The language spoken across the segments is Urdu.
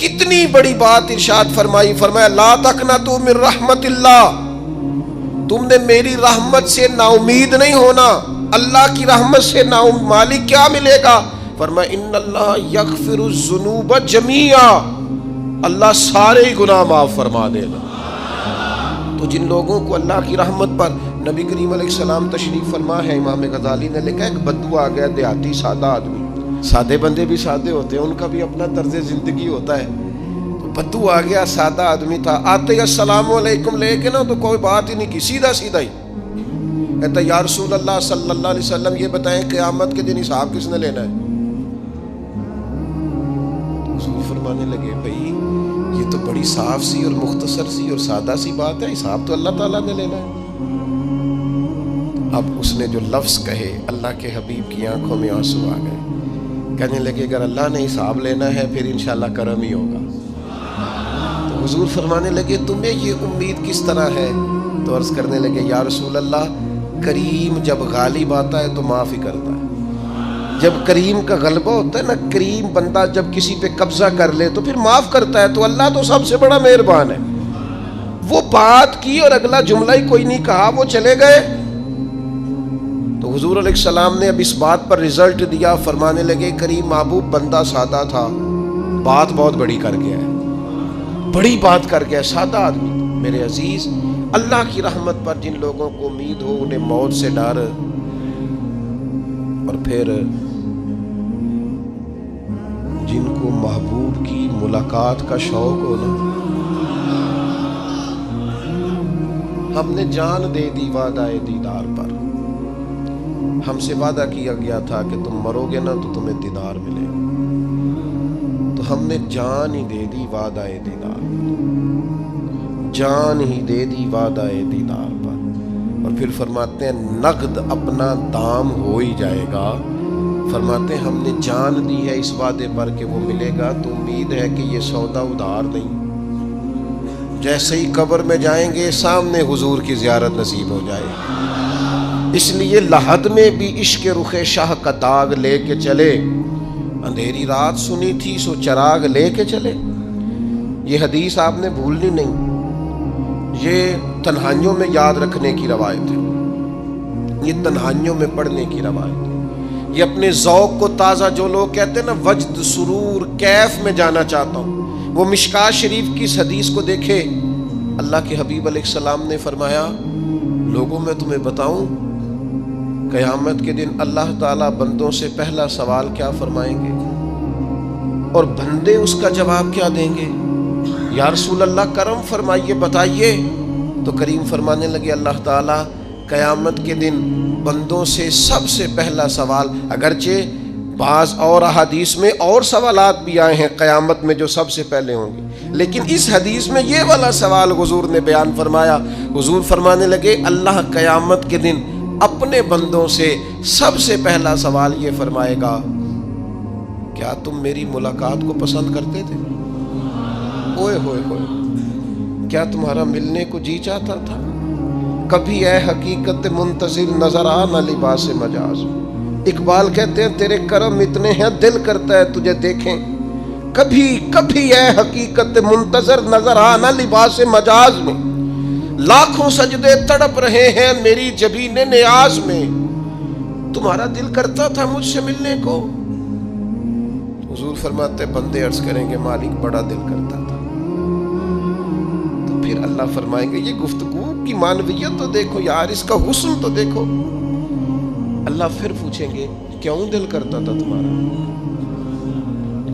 کتنی بڑی بات ارشاد فرمائی، فرمایا لا تقنطوا من رحمت اللہ، تم نے میری رحمت سے نا امید نہیں ہونا۔ اللہ کی رحمت سے نا مالک کیا ملے گا؟ فرمایا ان اللہ یغفر الذنوب جمیعا، اللہ سارے گناہ معاف فرما دے گا۔ تو جن لوگوں کو اللہ کی رحمت پر نبی کریم علیہ السلام تشریف فرما ہے، امام غزالی نے لکھا ایک بدو آ گیا، دیہاتی سادہ آدمی، سادے بندے بھی سادے ہوتے ہیں، ان کا بھی اپنا طرز زندگی ہوتا ہے۔ تو بدو آ گیا، سادہ آدمی تھا، آتے ہی السلام علیکم لے کے نا تو کوئی بات ہی نہیں کی، سیدھا سیدھا ہی کہتا یا رسول اللہ صلی اللہ علیہ وسلم یہ بتائیں قیامت کے دن حساب کس نے لینا ہے؟ حضور فرمانے لگے بھائی یہ تو بڑی صاف سی اور مختصر سی اور سادہ سی بات ہے، حساب تو اللہ تعالیٰ نے لینا ہے۔ اب اس نے جو لفظ کہے اللہ کے حبیب کی آنکھوں میں آنسو آ گئے، کہنے لگے اگر اللہ نے حساب لینا ہے پھر انشاءاللہ کرم ہی ہوگا۔ تو حضور فرمانے لگے تمہیں یہ امید کس طرح ہے؟ تو عرض کرنے لگے یا رسول اللہ کریم جب غالب آتا ہے تو معاف ہی کرتا ہے۔ جب کریم کا غلبہ ہوتا ہے نا، کریم بندہ جب کسی پہ قبضہ کر لے تو پھر معاف کرتا ہے، تو اللہ تو سب سے بڑا مہربان ہے۔ وہ بات کی اور اگلا جملہ ہی کوئی نہیں کہا، وہ چلے گئے۔ تو حضور علیہ السلام نے اب اس بات پر رزلٹ دیا، فرمانے لگے کریم محبوب بندہ سادہ تھا، بات بہت بڑی کر گیا ہے، بڑی بات کر گیا، سادہ آدمی۔ میرے عزیز، اللہ کی رحمت پر جن لوگوں کو امید ہو، انہیں موت سے ڈر اور پھر جن کو محبوب کی ملاقات کا شوق ہو نا، ہم نے جان دے دی وعدہ دیدار پر، ہم سے وعدہ کیا گیا تھا کہ تم مرو گے نا تو تمہیں دیدار ملے گا، تو ہم نے جان ہی دے دی وعدہ دیدار پر، جان ہی دے دی وعدہ دیدار پر۔ اور پھر فرماتے ہیں نقد اپنا دام ہو ہی جائے گا، فرماتے ہیں ہم نے جان دی ہے اس وعدے پر کہ وہ ملے گا، تو امید ہے کہ یہ سودا ادھار نہیں۔ جیسے ہی قبر میں جائیں گے سامنے حضور کی زیارت نصیب ہو جائے گی۔ اس لیے لحد میں بھی عشق رخ شاہ کا داغ لے کے چلے، اندھیری رات سنی تھی سو چراغ لے کے چلے۔ یہ حدیث آپ نے بھولنی نہیں، یہ تنہائیوں میں یاد رکھنے کی روایت ہے، یہ تنہائیوں میں پڑھنے کی روایت ہے۔ یہ اپنے ذوق کو تازہ، جو لوگ کہتے ہیں نا وجد سرور کیف میں جانا چاہتا ہوں، وہ مشکات شریف کی اس حدیث کو دیکھے۔ اللہ کے حبیب علیہ السلام نے فرمایا لوگوں میں تمہیں بتاؤں قیامت کے دن اللہ تعالیٰ بندوں سے پہلا سوال کیا فرمائیں گے اور بندے اس کا جواب کیا دیں گے؟ یا رسول اللہ کرم فرمائیے بتائیے۔ تو کریم فرمانے لگے اللہ تعالیٰ قیامت کے دن بندوں سے سب سے پہلا سوال، اگرچہ بعض اور احادیث میں اور سوالات بھی آئے ہیں قیامت میں جو سب سے پہلے ہوں گے، لیکن اس حدیث میں یہ والا سوال حضور نے بیان فرمایا۔ حضور فرمانے لگے اللہ قیامت کے دن اپنے بندوں سے سب سے پہلا سوال یہ فرمائے گا کیا تم میری ملاقات کو پسند کرتے تھے؟ اوئے ہوئے ہوئے، کیا تمہارا ملنے کو جی چاہتا تھا؟ کبھی اے حقیقت منتظر نظر آ نہ لباس مجاز۔ اقبال کہتے ہیں تیرے کرم اتنے ہیں دل کرتا ہے تجھے دیکھیں، کبھی کبھی اے حقیقت منتظر نظر آ نہ لباس مجاز میں، لاکھوں سجدے تڑپ رہے ہیں میری جبین نیاز میں، تمہارا دل کرتا تھا مجھ سے ملنے کو؟ حضور فرماتے بندے عرض کریں گے مالک بڑا دل کرتا تھا۔ تو پھر اللہ فرمائیں گے یہ گفتگو کی معنویت تو دیکھو یار، اس کا حسن تو دیکھو۔ اللہ پھر پوچھیں گے کیوں دل کرتا تھا تمہارا؟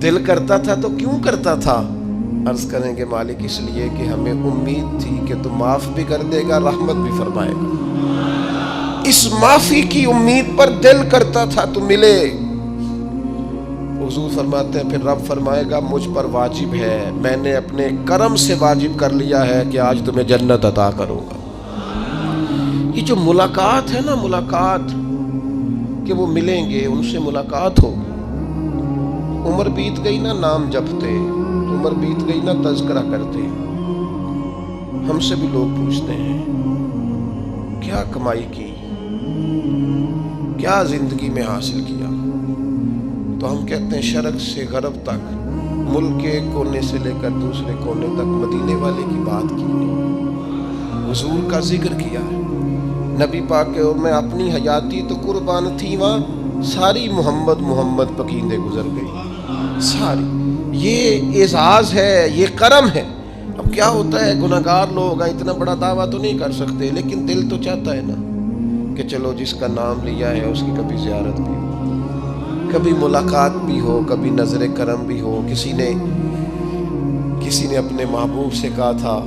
دل کرتا تھا تو کیوں کرتا تھا؟ عرض کریں گے مالک اس لیے کہ ہمیں امید تھی کہ تو معاف بھی کر دے گا، رحمت بھی فرمائے گا، اس معافی کی امید پر دل کرتا تھا تو ملے۔ حضور فرماتے ہیں پھر رب فرمائے گا مجھ پر واجب ہے، میں نے اپنے کرم سے واجب کر لیا ہے کہ آج تمہیں جنت عطا کروں گا۔ یہ جو ملاقات ہے نا، ملاقات کہ وہ ملیں گے، ان سے ملاقات ہوگی۔ عمر بیت گئی نا نام جپتے، عمر بیت گئی نا تذکرہ کرتے، ہم سے بھی لوگ پوچھتے ہیں کیا کمائی کی، کیا زندگی میں حاصل کیا، تو ہم کہتے ہیں شرق سے غرب تک ملک کے ایک کونے سے لے کر دوسرے کونے تک مدینے والے کی بات کی، حضور کا ذکر کیا ہے۔ نبی پاک کے میں اپنی حیاتی تو قربان تھی، وہاں ساری محمد محمد پکیندے گزر گئی ساری۔ یہ اعزاز ہے، یہ کرم ہے۔ اب کیا ہوتا ہے، گناہگار لوگ اتنا بڑا دعویٰ تو نہیں کر سکتے، لیکن دل تو چاہتا ہے نا کہ چلو جس کا نام لیا ہے اس کی کبھی زیارت بھی ہو، کبھی ملاقات بھی ہو، کبھی نظر کرم بھی ہو۔ کسی نے اپنے محبوب سے کہا تھا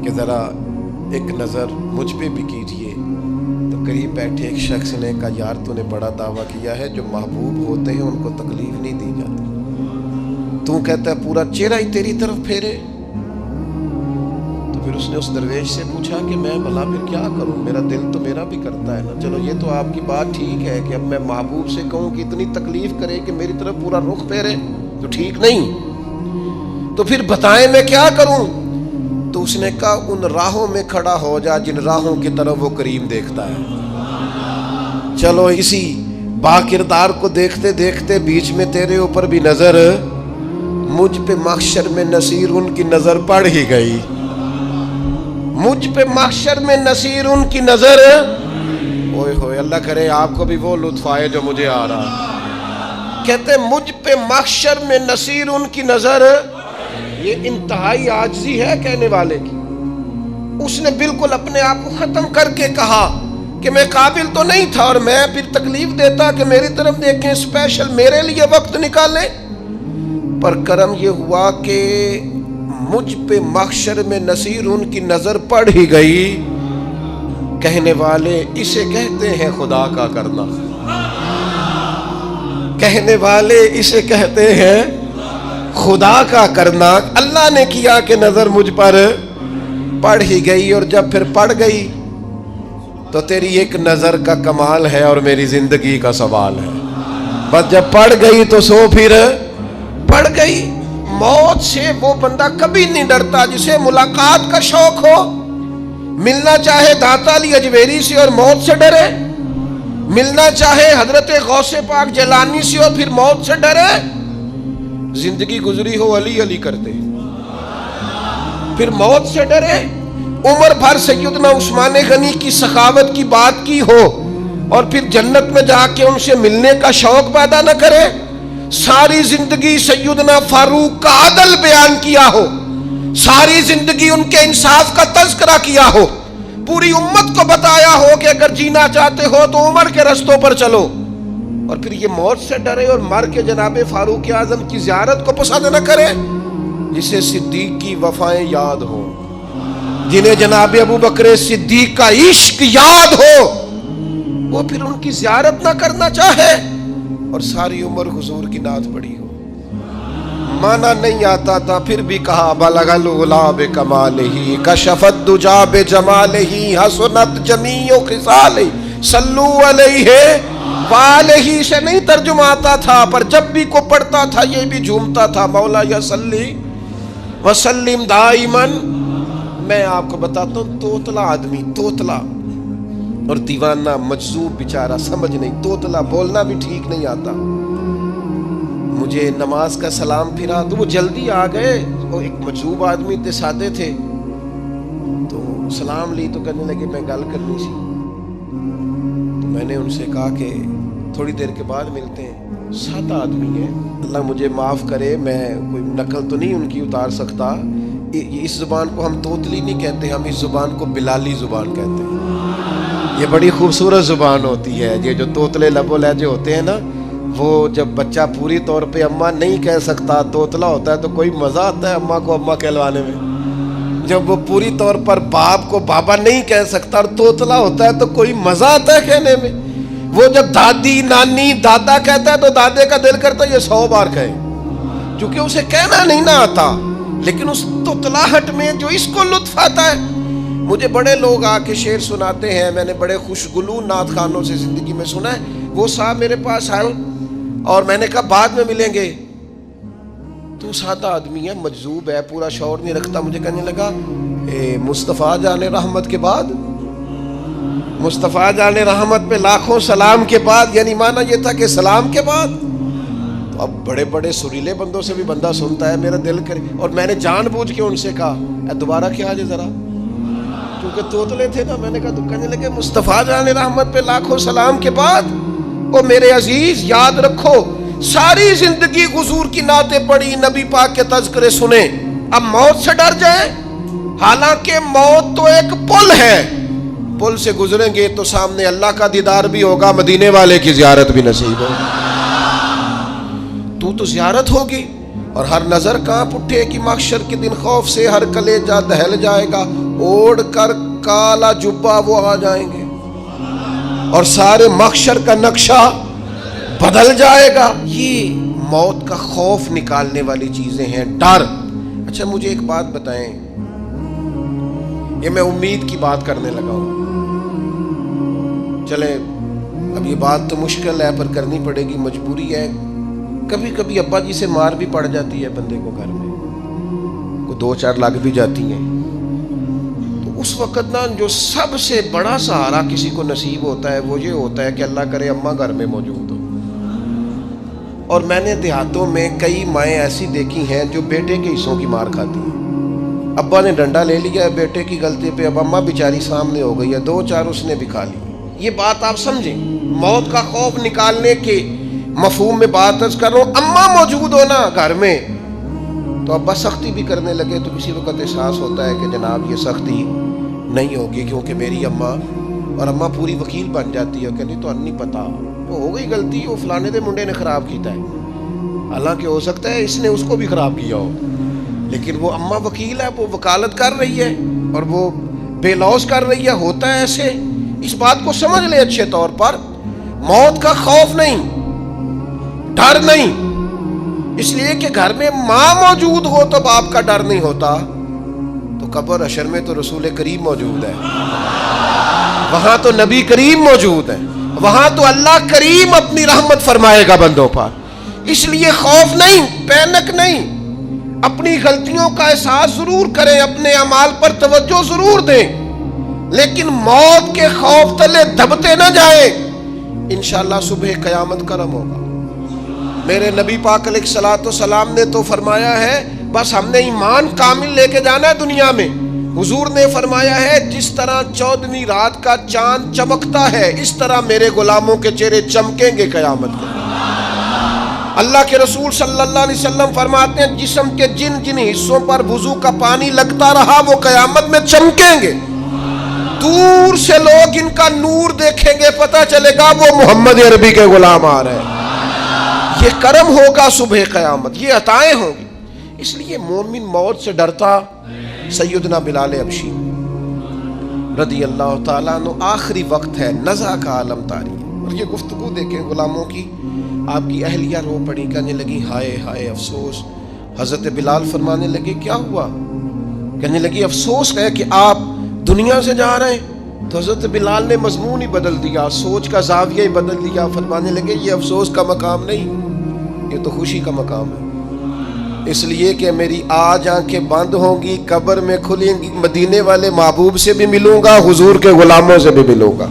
کہ ذرا ایک نظر مجھ پہ بھی کیجئے، تو قریب بیٹھے ایک شخص نے کہا یار تو نے بڑا دعویٰ کیا ہے، جو محبوب ہوتے ہیں ان کو تکلیف نہیں دی جاتی، تو کہتا ہے پورا چہرہ ہی تیری طرف پھیرے۔ تو پھر اس نے اس درویش سے پوچھا کہ میں بھلا پھر کیا کروں، میرا دل تو میرا بھی کرتا ہے نا۔ چلو یہ تو آپ کی بات ٹھیک ہے کہ اب میں محبوب سے کہوں کہ اتنی تکلیف کرے کہ میری طرف پورا رخ پھیرے تو ٹھیک نہیں، تو پھر بتائیں میں کیا کروں؟ تو اس نے کہا ان راہوں میں کھڑا ہو جا جن راہوں کی طرف وہ کریم دیکھتا ہے۔ چلو اسی با کردار کو دیکھتے دیکھتے بیچ میں تیرے اوپر بھی نظر، مجھ پہ محشر میں نصیر ان کی نظر پڑ ہی گئی، مجھ پہ محشر میں نصیر ان کی نظر۔ اوئے ہوئے، اللہ کرے آپ کو بھی وہ لطف آئے جو مجھے آ رہا۔ کہتے مجھ پہ محشر میں نصیر ان کی نظر، یہ انتہائی عاجزی ہے کہنے والے کی۔ اس نے بالکل اپنے آپ کو ختم کر کے کہا کہ میں قابل تو نہیں تھا، اور میں پھر تکلیف دیتا کہ میری طرف دیکھیں، اسپیشل میرے لیے وقت نکالیں۔ پر کرم یہ ہوا کہ مجھ پہ محشر میں نصیر ان کی نظر پڑ ہی گئی۔ کہنے والے اسے کہتے ہیں خدا کا کرنا، کہنے والے اسے کہتے ہیں خدا کا کرنا۔ اللہ نے کیا کہ نظر مجھ پر پڑ ہی گئی، اور جب پھر پڑ گئی تو تیری ایک نظر کا کمال ہے اور میری زندگی کا سوال ہے۔ بس جب پڑ گئی تو سو پھر پڑ گئی۔ موت سے وہ بندہ کبھی نہیں ڈرتا جسے ملاقات کا شوق ہو۔ ملنا چاہے داتا علی اجویری سے اور موت سے ڈرے، ملنا چاہے حضرت غوث پاک جیلانی سے اور پھر موت سے ڈرے۔ زندگی گزری ہو علی علی کرتے پھر موت سے ڈرے۔ عمر بھر سیدنا عثمان غنی کی سخاوت کی بات کی ہو اور پھر جنت میں جا کے ان سے ملنے کا شوق پیدا نہ کرے۔ ساری زندگی سیدنا فاروق کا عدل بیان کیا ہو، ساری زندگی ان کے انصاف کا تذکرہ کیا ہو، پوری امت کو بتایا ہو کہ اگر جینا چاہتے ہو تو عمر کے رستوں پر چلو، اور پھر یہ موت سے ڈرے اور مر کے جناب فاروق اعظم کی زیارت کو پسند نہ کرے۔ جسے صدیق کی وفائیں یاد ہو، جنہیں جناب ابو بکر صدیق کا عشق یاد ہو، وہ پھر ان کی زیارت نہ کرنا چاہے اور ساری عمر حضور کی نعت پڑھی ہو۔ مانا نہیں آتا تھا پھر بھی کہا بلغ العلا بکمالہ کشف الدجا بجمالہ حسنت جمیع خصالہ صلو علیہ والہ سے نہیں ترجمہ آتا تھا، پر جب بھی کو پڑھتا تھا یہ بھی جھومتا تھا مولا یا صلی وسلم دائماً۔ میں آپ کو بتاتا ہوں، توتلا آدمی، توتلا اور دیوانہ مجذوب بیچارہ، سمجھ نہیں، توتلا بولنا بھی ٹھیک نہیں آتا۔ مجھے نماز کا سلام پھرا تو وہ جلدی آ گئے، وہ ایک مجذوب آدمی تھے، سادے تھے، تو سلام لی تو کہنے لگے میں گل کرنی سی۔ تو میں نے ان سے کہا کہ تھوڑی دیر کے بعد ملتے ہیں۔ سادہ آدمی ہے، اللہ مجھے معاف کرے، میں کوئی نقل تو نہیں ان کی اتار سکتا۔ اس زبان کو ہم توتلی نہیں کہتے، ہم اس زبان کو بلالی زبان کہتے ہیں۔ یہ بڑی خوبصورت زبان ہوتی ہے۔ یہ جو توتلے لب و لہجے ہوتے ہیں نا، وہ جب بچہ پوری طور پہ اماں نہیں کہہ سکتا، توتلا ہوتا ہے، تو کوئی مزہ آتا ہے اماں کو اماں کہلوانے میں۔ جب وہ پوری طور پر باپ کو بابا نہیں کہہ سکتا اور توتلا ہوتا ہے تو کوئی مزہ آتا ہے کہنے میں۔ وہ جب دادی نانی دادا کہتا ہے تو دادے کا دل کرتا ہے یہ 100 بار کہے، چونکہ اسے کہنا نہیں نہ آتا، لیکن اس توتلاہٹ میں جو اس کو لطف آتا ہے۔ مجھے بڑے لوگ آ کے شعر سناتے ہیں، میں نے بڑے خوشگلو نعت خوانوں سے زندگی میں سنا ہے۔ وہ صاحب میرے پاس آئے اور میں نے کہا بعد میں ملیں گے، تو سادہ آدمی ہے، مجذوب ہے، پورا شعور نہیں رکھتا۔ مجھے کہنے لگا مصطفیٰ جان رحمت کے بعد، مصطفیٰ جان رحمت پہ لاکھوں سلام کے بعد، یعنی معنی یہ تھا کہ سلام کے بعد۔ تو اب بڑے بڑے سریلے بندوں سے بھی بندہ سنتا ہے میرا دل کرے، اور میں نے جان بوجھ کے ان سے کہا دوبارہ کیا جائے ذرا، کیونکہ توتلے تھے نا. میں نے کہا تو کہنے لگے مصطفیٰ جان رحمت پہ لاکھوں سلام کے بعد او میرے عزیز یاد رکھو ساری زندگی حضور کی نعتیں پڑھی، نبی پاک کے تذکرے سنے، اب موت سے ڈر جائیں؟ حالانکہ موت تو ایک پل ہے، پل سے گزریں گے تو سامنے اللہ کا دیدار بھی ہوگا، مدینے والے کی زیارت بھی نصیب ہوگی. تو زیارت ہوگی اور ہر نظر کانپ اٹھے کہ محشر کے دن خوف سے ہر کلیجہ دہل جائے گا، اوڑھ کر کالا جبہ وہ آ جائیں گے اور سارے محشر کا نقشہ بدل جائے گا. یہ موت کا خوف نکالنے والی چیزیں ہیں، ڈر. اچھا مجھے ایک بات بتائیں، یہ میں امید کی بات کرنے لگا ہوں، چلیں اب یہ بات تو مشکل ہے پر کرنی پڑے گی، مجبوری ہے. کبھی کبھی ابا جی سے مار بھی پڑ جاتی ہے بندے کو، گھر میں کوئی 2-4 لگ بھی جاتی ہیں، تو اس وقت نا جو سب سے بڑا سہارا کسی کو نصیب ہوتا ہے وہ یہ ہوتا ہے کہ اللہ کرے اماں گھر میں موجود ہو. اور میں نے دیہاتوں میں کئی مائیں ایسی دیکھی ہیں جو بیٹے کے حصوں کی مار کھاتی ہیں. ابا نے ڈنڈا لے لیا ہے بیٹے کی غلطی پہ، اب اماں بیچاری سامنے ہو گئی ہے، 2-4 اس نے بھی کھا لی. یہ بات آپ سمجھیں، موت کا خوف نکالنے کے مفہوم میں بات عرض کر رہا ہوں. اماں موجود ہو نا گھر میں تو ابا سختی بھی کرنے لگے تو کسی وقت احساس ہوتا ہے کہ جناب یہ سختی نہیں ہوگی کیونکہ میری اماں، اور اماں پوری وکیل بن جاتی ہے، کہنی تو نہیں پتا وہ ہو گئی غلطی، وہ فلانے دے منڈے نے خراب کیتا ہے، حالانکہ ہو سکتا ہے اس نے اس کو بھی خراب کیا ہو، لیکن وہ اماں وکیل ہے، وہ وکالت کر رہی ہے اور وہ بے لوث کر رہی ہے. ہوتا ہے ایسے، اس بات کو سمجھ لے اچھے طور پر. موت کا خوف نہیں، ڈر نہیں، اس لیے کہ گھر میں ماں موجود ہو تو باپ کا ڈر نہیں ہوتا. تو قبر حشر میں تو رسول کریم موجود ہے، وہاں تو نبی کریم موجود ہے، وہاں تو اللہ کریم اپنی رحمت فرمائے گا بندوں پر. اس لیے خوف نہیں، پینک نہیں، اپنی غلطیوں کا احساس ضرور کریں، اپنے اعمال پر توجہ ضرور دیں، لیکن موت کے خوف تلے دبتے نہ جائیں. انشاءاللہ صبح قیامت کرم ہوگا. میرے نبی پاک علیہ الصلوۃ والسلام نے تو فرمایا ہے بس ہم نے ایمان کامل لے کے جانا ہے دنیا میں. حضور نے فرمایا ہے جس طرح 14ویں رات کا چاند چمکتا ہے اس طرح میرے غلاموں کے چہرے چمکیں گے قیامت کو. اللہ کے رسول صلی اللہ علیہ وسلم فرماتے ہیں جسم کے جن جن حصوں پر وضو کا پانی لگتا رہا وہ قیامت میں چمکیں گے. دور سے لوگ ان کا نور دیکھیں گے، پتہ چلے گا وہ محمد عربی کے غلام آ رہے ہیں. یہ کرم ہوگا صبح قیامت، یہ عطائیں ہوں گی. اس لیے مومن موت سے ڈرتا. سیدنا بلال حبشی رضی اللہ تعالیٰ عنہ، آخری وقت ہے، نزع کا عالم طاری ہے، اور یہ گفتگو دیکھیں غلاموں کی. آپ کی اہلیہ رو پڑی، کہنے لگی ہائے ہائے افسوس. حضرت بلال فرمانے لگے کیا ہوا؟ کہنے لگی افسوس ہے کہ آپ دنیا سے جا رہے ہیں. تو حضرت بلال نے مضمون ہی بدل دیا، سوچ کا زاویہ ہی بدل دیا. فرمانے لگے یہ افسوس کا مقام نہیں، یہ تو خوشی کا مقام ہے. اس لیے کہ میری آج آنکھیں بند ہوں گی، قبر میں کھلیں گی، مدینے والے محبوب سے بھی ملوں گا، حضور کے غلاموں سے بھی ملوں گا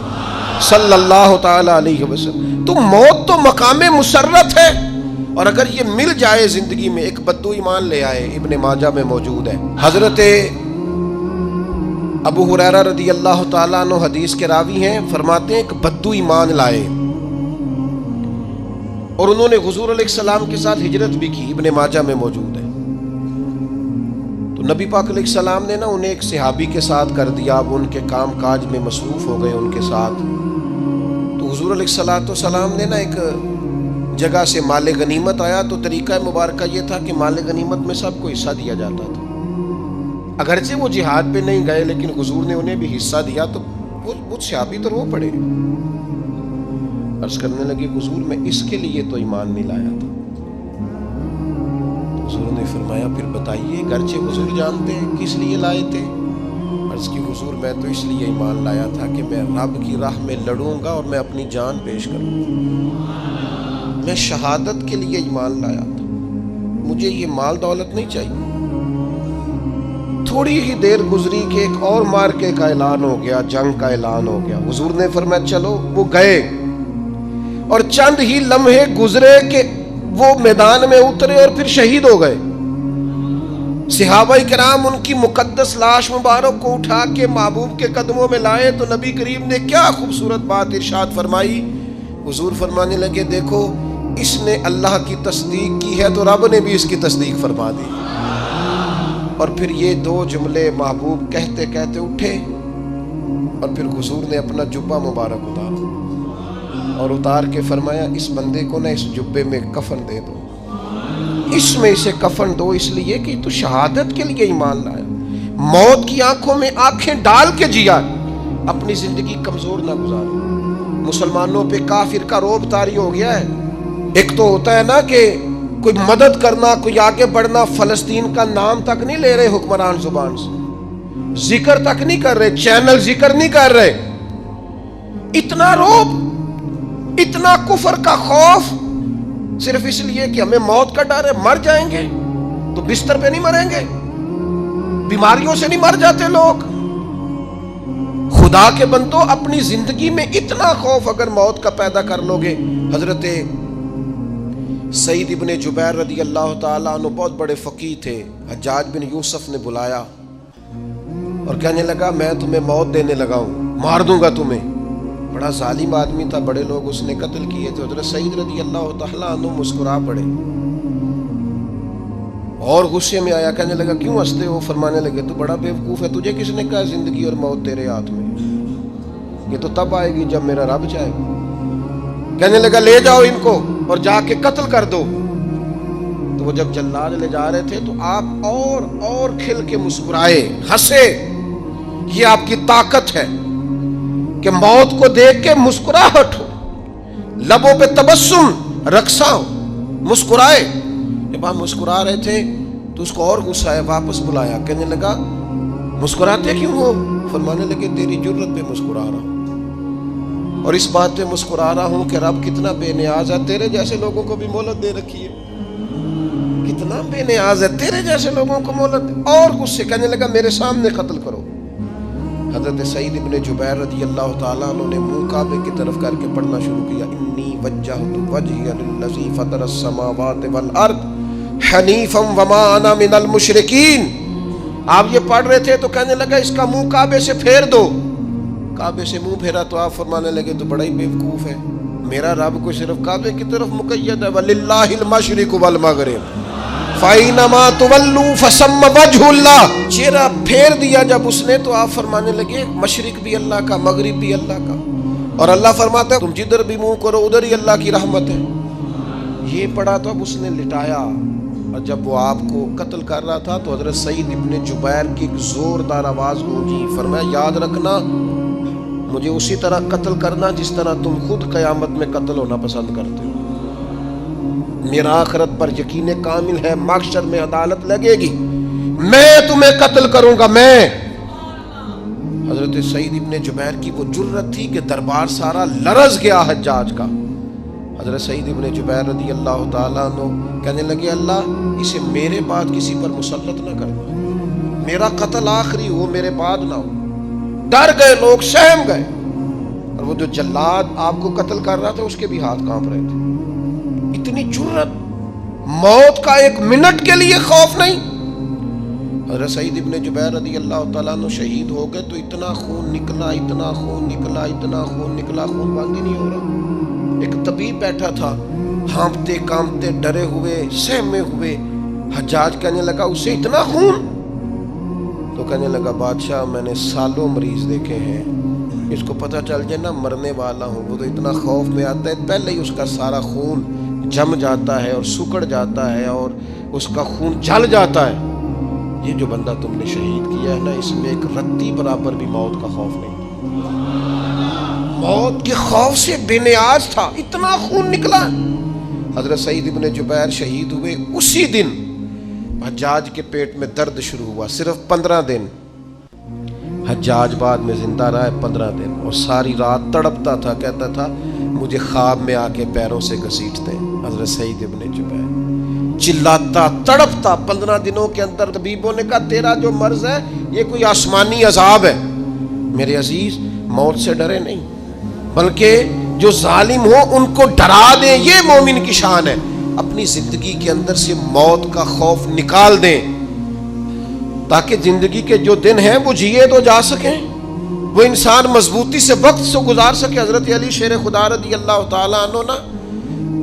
صلی اللہ تعالی علیہ وسلم. تو موت تو مقام مسرت ہے، اور اگر یہ مل جائے زندگی میں. ایک بدو ایمان لے آئے، ابن ماجہ میں موجود ہے. حضرت ابو ہریرہ رضی اللہ تعالیٰ عنہ حدیث کے راوی ہیں، فرماتے ہیں ایک بدو ایمان لائے اور انہوں نے حضور علیہ السلام کے ساتھ ہجرت بھی کی. ابن ماجہ میں موجود ہے. تو نبی پاک علیہ السلام نے نا انہیں ایک صحابی کے ساتھ کر دیا. اب ان کے کام کاج میں مصروف ہو گئے ان کے ساتھ. تو حضور علیہ السلام نے نا ایک جگہ سے مال غنیمت آیا. تو طریقہ مبارکہ یہ تھا کہ مال غنیمت میں سب کو حصہ دیا جاتا تھا. اگرچہ وہ جہاد پہ نہیں گئے لیکن حضور نے انہیں بھی حصہ دیا. تو وہ صحابی تو رو پڑے، عرض کرنے لگے حضور میں اس کے لیے تو ایمان نہیں لایا تھا. حضور نے فرمایا پھر بتائیے، گرچہ حضور جانتے ہیں کس لیے لائے تھے. عرض کی حضور میں تو اس لیے ایمان لایا تھا کہ میں رب کی راہ میں لڑوں گا اور میں اپنی جان پیش کروں گا. میں شہادت کے لیے ایمان لایا تھا، مجھے یہ مال دولت نہیں چاہیے. تھوڑی ہی دیر گزری کہ ایک اور مارکے کا اعلان ہو گیا، جنگ کا اعلان ہو گیا. حضور نے فرمایا چلو. وہ گئے اور چند ہی لمحے گزرے کہ وہ میدان میں اترے اور پھر شہید ہو گئے. صحابہ کرام ان کی مقدس لاش مبارک کو اٹھا کے محبوب کے قدموں میں لائے تو نبی کریم نے کیا خوبصورت بات ارشاد فرمائی. حضور فرمانے لگے دیکھو اس نے اللہ کی تصدیق کی ہے تو رب نے بھی اس کی تصدیق فرما دی. اور پھر یہ دو جملے محبوب کہتے کہتے اٹھے اور پھر حضور نے اپنا جبہ مبارک اتارا اور اتار کے فرمایا اس بندے کو نہ اس جبے میں کفن دے دو, اس میں اسے کفن دو, اس لیے کہ تو شہادت کے لیے ایمان لایا, موت کی آنکھوں میں آنکھیں ڈال کے جیا, اپنی زندگی کمزور نہ گزاری. مسلمانوں پہ کافر کا رعب طاری ہو گیا ہے. ایک تو ہوتا ہے نا کہ کوئی مدد کرنا, کوئی آگے بڑھنا, فلسطین کا نام تک نہیں لے رہے حکمران زبان سے, ذکر تک نہیں کر رہے, چینل ذکر نہیں کر رہے. اتنا رعب, اتنا کفر کا خوف, صرف اس لیے کہ ہمیں موت کا ڈر ہے. مر جائیں گے تو بستر پہ نہیں مریں گے, بیماریوں سے نہیں مر جاتے لوگ. خدا کے بندو اپنی زندگی میں اتنا خوف اگر موت کا پیدا کر لو گے. حضرت سعید ابن جبیر رضی اللہ تعالیٰ عنہ بہت بڑے فقیہ تھے. حجاج بن یوسف نے بلایا اور کہنے لگا میں تمہیں موت دینے لگا ہوں, مار دوں گا تمہیں. بڑا ظالم آدمی تھا, بڑے لوگ اس نے قتل کیے تھے. حضرت سعید رضی اللہ تعالیٰ عنہ مسکرا پڑے اور غصے میں آیا, کہنے لگا کیوں ہنستے ہو؟ فرمانے لگے تو بڑا بیوقوف ہے, تجھے کس نے کہا زندگی اور موت تیرے ہاتھ میں, یہ تو تب آئے گی جب میرا رب چاہے گا. کہنے لگا لے جاؤ ان کو اور جا کے قتل کر دو. تو وہ جب جلاد لے جا رہے تھے تو آپ اور کھل کے مسکرائے, ہنسے. یہ آپ کی طاقت ہے کہ موت کو دیکھ کے مسکراہٹ ہو, لبوں پہ تبسم رقصہ ہو, مسکرائے. جب آپ مسکرا رہے تھے تو اس کو اور غصہ آیا, واپس بلایا. کہنے لگا مسکراتے کیوں ہو؟ فرمانے لگے تیری جرت پہ مسکرا رہا ہوں اور اس بات پہ مسکرا رہا ہوں کہ رب کتنا بے نیاز ہے, تیرے جیسے لوگوں کو بھی مہلت دے رکھی ہے. کتنا بے نیاز ہے, تیرے جیسے لوگوں کو مہلت. اور غصے, کہنے لگا میرے سامنے قتل کرو. حضرت سعید ابن جبیر رضی اللہ تعالیٰ عنہ نے منہ کعبے کی طرف کر کے پڑھنا شروع کیا, انی وجہت وجہی للذی فطر السماوات والارض حنیفا وما انا من المشرکین. آپ یہ پڑھ رہے تھے تو کہنے لگا اس کا منہ کعبے سے پھیر دو. کعبے سے منہ پھیرا تو آپ فرمانے لگے تو بڑا ہی بیوقوف ہے, میرا رب کو صرف کعبے کی طرف مقید ہے, وَلِلَّهِ الْمَشْرِقُ وَالْمَغْرِبُ فَأَيْنَمَا تُوَلُّوا فَثَمَّ وَجْهُ اللَّهِ. چہرہ پھیر دیا جب اس نے تو آپ فرمانے لگے مشرق بھی اللہ کا, مغرب بھی اللہ کا. اور اللہ فرماتا ہے تم جدھر بھی منہ کرو ادھر ہی اللہ کی رحمت ہے. یہ پڑھا تو اب اس نے لٹایا, اور جب وہ آپ کو قتل کر رہا تھا تو حضرت سعید ابن جبیر کی ایک زوردار آواز گونجی. فرمایا یاد رکھنا مجھے اسی طرح قتل کرنا جس طرح تم خود قیامت میں قتل ہونا پسند کرتے ہو. میرا آخرت پر یقین کامل ہے, محشر میں عدالت لگے گی, میں تمہیں قتل کروں گا میں. حضرت سعید ابن جبیر کی وہ جرت تھی کہ دربار سارا لرز گیا حجاج کا. حضرت سعید ابن جبیر رضی اللہ تعالیٰ عنہ کہنے لگے اللہ اسے میرے بعد کسی پر مسلط نہ کرنا, میرا قتل آخری ہو, میرے بعد نہ ہو. ڈر گئے لوگ, سہم گئے. اور وہ جو جلاد آپ کو قتل کر رہا تھا اس کے بھی ہاتھ کانپ رہے تھے. اتنی جرت, موت کا ایک منٹ کے لیے خوف نہیں. حضرت سعید ابن جبیر رضی اللہ تعالیٰ عنہ شہید ہو گئے تو اتنا خون نکلا, اتنا خون نکلا, اتنا خون نکلا, خون بند ہی نہیں ہو رہا. ایک طبیب بیٹھا تھا, ہانپتے کانپتے ڈرے ہوئے سہمے ہوئے. حجاج کہنے لگا اسے اتنا خون؟ تو کہنے لگا بادشاہ میں نے سالوں مریض دیکھے ہیں, اس کو پتہ چل جائے نا مرنے والا ہوں وہ تو اتنا خوف میں آتا ہے, پہلے ہی اس کا سارا خون جم جاتا ہے اور سکڑ جاتا ہے اور اس کا خون جل جاتا ہے. یہ جو بندہ تم نے شہید کیا ہے نا اس میں ایک رتی برابر بھی موت کا خوف نہیں, موت کے خوف سے بے نیاز تھا, اتنا خون نکلا. حضرت سعید ابن جبیر شہید ہوئے اسی دن حجاج کے پیٹ میں درد شروع ہوا. صرف 15 دن حجاج بعد میں زندہ رہا ہے, 15 دن, اور ساری رات تڑپتا تھا, کہتا تھا مجھے خواب میں آ کے پیروں سے گھسیٹتے ہیں. حضرت سعید ابن جبیر چلاتا تڑپتا 15 دنوں کے اندر. طبیبوں نے کہا تیرا جو مرض ہے یہ کوئی آسمانی عذاب ہے. میرے عزیز موت سے ڈرے نہیں بلکہ جو ظالم ہو ان کو ڈرا دیں, یہ مومن کی شان ہے. اپنی زندگی کے اندر سے موت کا خوف نکال دیں، تاکہ زندگی کے جو دن ہیں وہ جیے تو جا سکیں، وہ انسان مضبوطی سے وقت سے گزار سکے۔ حضرت علی شیر خدا رضی اللہ تعالیٰ عنہ نا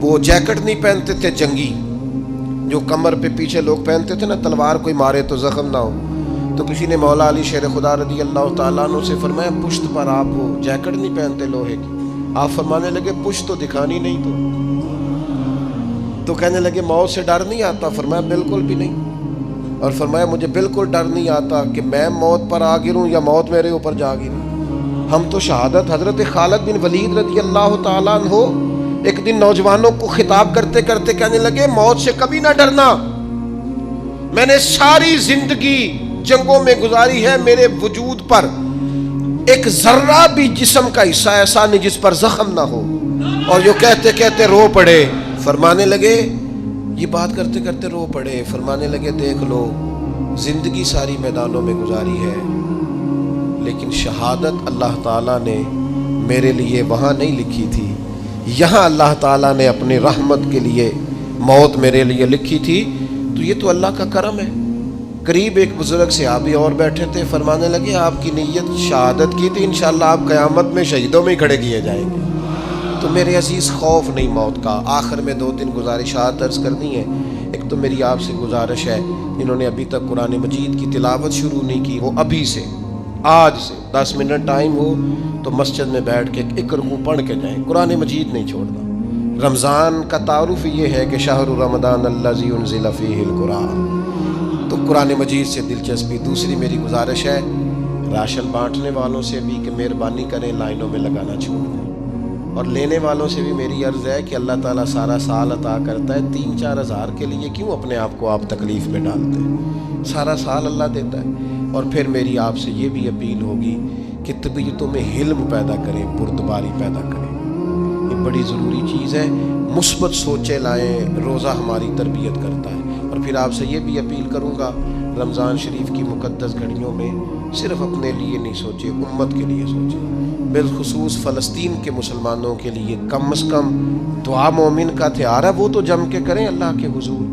وہ جیکٹ نہیں پہنتے تھے جنگی، جو کمر پہ پیچھے لوگ پہنتے تھے نا، تلوار کوئی مارے تو زخم نہ ہو۔ تو کسی نے مولا علی شیر خدا رضی اللہ تعالیٰ عنہ سے فرمایا پشت پر آپ وہ جیکٹ نہیں پہنتے لوہے کی؟ آپ فرمانے لگے پشت تو دکھانی نہیں تو کہنے لگے موت سے ڈر نہیں آتا؟ فرمایا بالکل بھی نہیں، اور فرمایا مجھے بالکل ڈر نہیں آتا کہ میں موت پر آ گروں یا موت میرے اوپر جا گرے۔ ہم تو شہادت حضرت خالد بن ولید رضی اللہ تعالیٰ عنہ ایک دن نوجوانوں کو خطاب کرتے کرتے کہنے لگے موت سے کبھی نہ ڈرنا، میں نے ساری زندگی جنگوں میں گزاری ہے، میرے وجود پر ایک ذرہ بھی جسم کا حصہ ایسا نہیں جس پر زخم نہ ہو۔ اور جو کہتے کہتے رو پڑے، فرمانے لگے یہ بات کرتے کرتے رو پڑے، فرمانے لگے دیکھ لو زندگی ساری میدانوں میں گزاری ہے، لیکن شہادت اللہ تعالیٰ نے میرے لیے وہاں نہیں لکھی تھی، یہاں اللہ تعالیٰ نے اپنی رحمت کے لیے موت میرے لیے لکھی تھی۔ تو یہ تو اللہ کا کرم ہے۔ قریب ایک بزرگ صحابی اور بیٹھے تھے، فرمانے لگے آپ کی نیت شہادت کی تھی، انشاءاللہ آپ قیامت میں شہیدوں میں ہی کھڑے کیے جائیں گے۔ تو میرے عزیز خوف نہیں موت کا۔ آخر میں 2-3 گزارشات عرض کرنی ہے۔ ایک تو میری آپ سے گزارش ہے، جنہوں نے ابھی تک قرآن مجید کی تلاوت شروع نہیں کی، وہ ابھی سے آج سے 10 منٹ ٹائم ہو تو مسجد میں بیٹھ کے ایک رکوع پڑھ کے جائیں، قرآن مجید نہیں چھوڑنا۔ رمضان کا تعارف یہ ہے کہ شہر رمضان الذی انزل فیہ القرآن، تو قرآن مجید سے دلچسپی۔ دوسری میری گزارش ہے راشن بانٹنے والوں سے بھی کہ مہربانی کریں لائنوں میں لگانا چھوڑ دیں، اور لینے والوں سے بھی میری عرض ہے کہ اللہ تعالیٰ سارا سال عطا کرتا ہے، 3-4 ہزار کے لیے کیوں اپنے آپ کو آپ تکلیف میں ڈالتے ہیں؟ سارا سال اللہ دیتا ہے۔ اور پھر میری آپ سے یہ بھی اپیل ہوگی کہ طبیعتوں میں حلم پیدا کریں، بردباری پیدا کریں، یہ بڑی ضروری چیز ہے۔ مثبت سوچیں لائیں، روزہ ہماری تربیت کرتا ہے۔ اور پھر آپ سے یہ بھی اپیل کروں گا رمضان شریف کی مقدس گھڑیوں میں صرف اپنے لیے نہیں سوچے، امت کے لیے سوچیں، بالخصوص فلسطین کے مسلمانوں کے لیے کم از کم دعا مومن کا ہتھیار ہے، وہ تو جم کے کریں اللہ کے حضور۔